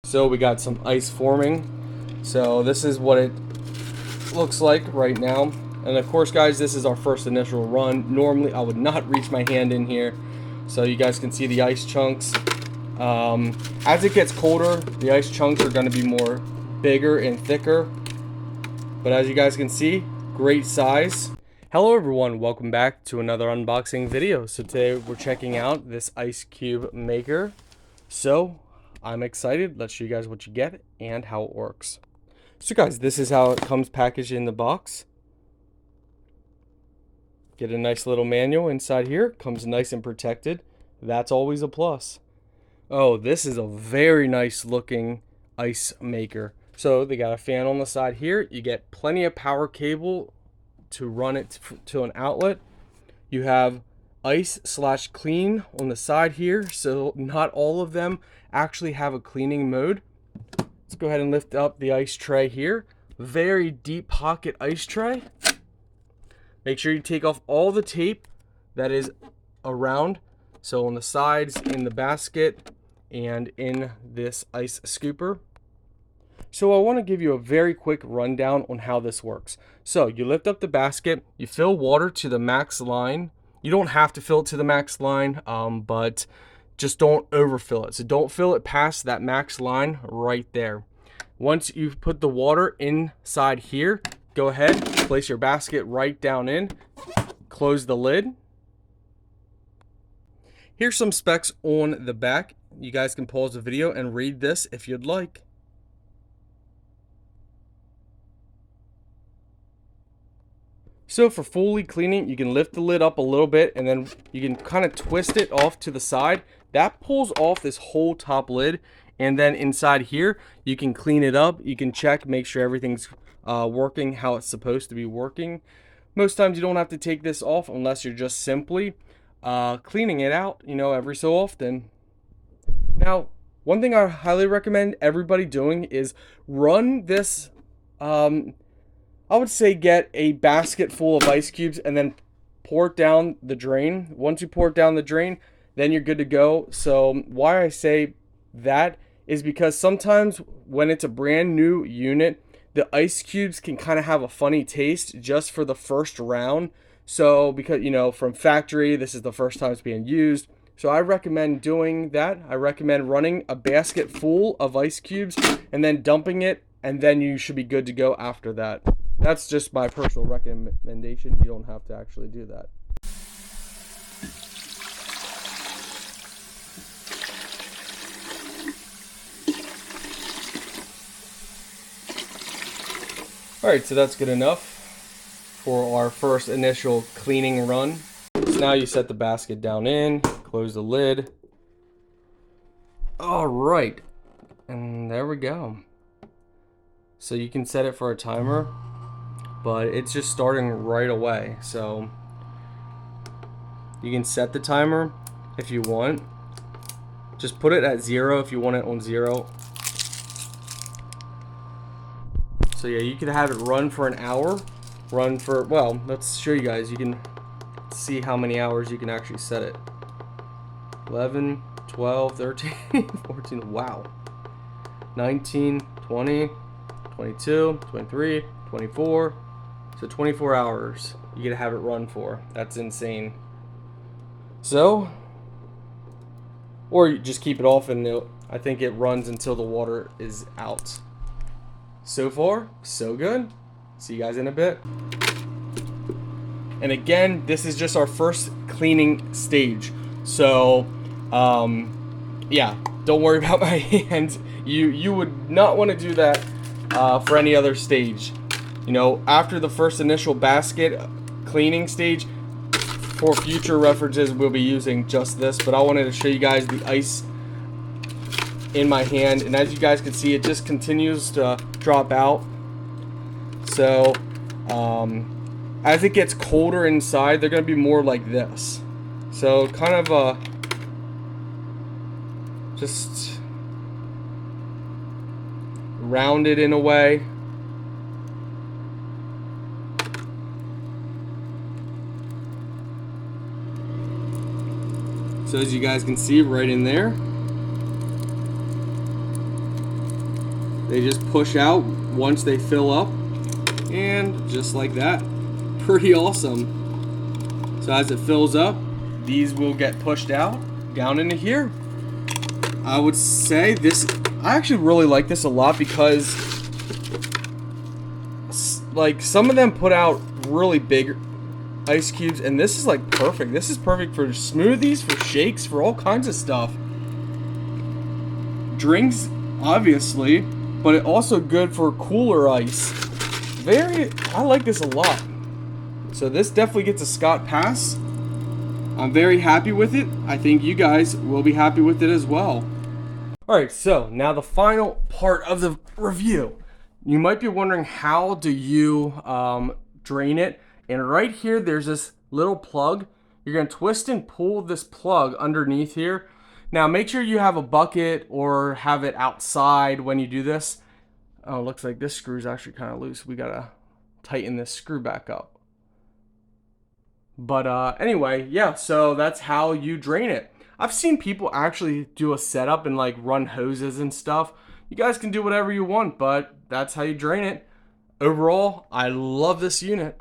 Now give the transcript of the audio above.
So we got some ice forming. So this is what it looks like right now. And of course, guys, this is our first initial run. Normally I would not reach my hand in here, so you guys can see the ice chunks. As it gets colder, the ice chunks are going to be more bigger and thicker, but as you guys can see, great size. Hello everyone, welcome back to another unboxing video. So today we're checking out this ice cube maker. So I'm excited. Let's show you guys what you get and how it works. So guys, this is how it comes packaged in the box. Get a nice little manual inside here. Comes nice and protected. That's always a plus. Oh, this is a very nice looking ice maker. So they got a fan on the side here. You get plenty of power cable to run it to an outlet. You have ice/clean on the side here. So not all of them actually have a cleaning mode. Let's go ahead and lift up the ice tray here. Very deep pocket ice tray. Make sure you take off all the tape that is around. So on the sides, in the basket, and in this ice scooper. So I want to give you a very quick rundown on how this works. So you lift up the basket, you fill water to the max line. You don't have to fill it to the max line, but just don't overfill it. So don't fill it past that max line right there. Once you've put the water inside here, go ahead, place your basket right down in, close the lid. Here's some specs on the back. You guys can pause the video and read this if you'd like. So for fully cleaning, you can lift the lid up a little bit and then you can kind of twist it off to the side. That pulls off this whole top lid, and then inside here you can clean it up. You can check, make sure everything's working how it's supposed to be working. Most times you don't have to take this off unless you're just simply cleaning it out, you know, every so often. Now, one thing I highly recommend everybody doing is run this, I would say get a basket full of ice cubes and then pour it down the drain. Once you pour it down the drain, then you're good to go. So why I say that is because sometimes when it's a brand new unit, the ice cubes can kind of have a funny taste just for the first round. So because, you know, from factory, this is the first time it's being used. So I recommend doing that. I recommend running a basket full of ice cubes and then dumping it, and then you should be good to go after that. That's just my personal recommendation. You don't have to actually do that. Alright, so that's good enough for our first initial cleaning run. So now you set the basket down in, close the lid. Alright, and there we go. So you can set it for a timer, but it's just starting right away. So you can set the timer if you want. Just put it at 0 if you want it on 0. So yeah, you can have it run for an hour. Run for, well, let's show you guys. You can see how many hours you can actually set it. 11, 12, 13, 14, wow. 19, 20, 22, 23, 24. So 24 hours you get to have it run for. That's insane. So, or you just keep it off and I think it runs until the water is out. So far, so good. See you guys in a bit. And again, this is just our first cleaning stage. So, yeah, don't worry about my hands. You would not want to do that for any other stage. You know, after the first initial basket cleaning stage, for future references, we'll be using just this. But I wanted to show you guys the ice in my hand, and as you guys can see, it just continues to drop out. So as it gets colder inside, they're going to be more like this. So kind of just rounded in a way. So as you guys can see right in there. They just push out once they fill up, and just like that. Pretty awesome. So as it fills up, these will get pushed out down into here. I would say this, I actually really like this a lot because like some of them put out really big ice cubes, and this is like perfect. This is perfect for smoothies, for shakes, for all kinds of stuff. Drinks, obviously, but it also good for cooler ice. I like this a lot. So this definitely gets a Scott pass. I'm very happy with it. I think you guys will be happy with it as well. Alright, so now the final part of the review. You might be wondering, how do you drain it? And right here, there's this little plug. You're going to twist and pull this plug underneath here. Now, make sure you have a bucket or have it outside when you do this. Oh, looks like this screw is actually kind of loose. We got to tighten this screw back up. But anyway, yeah, so that's how you drain it. I've seen people actually do a setup and like run hoses and stuff. You guys can do whatever you want, but that's how you drain it. Overall, I love this unit.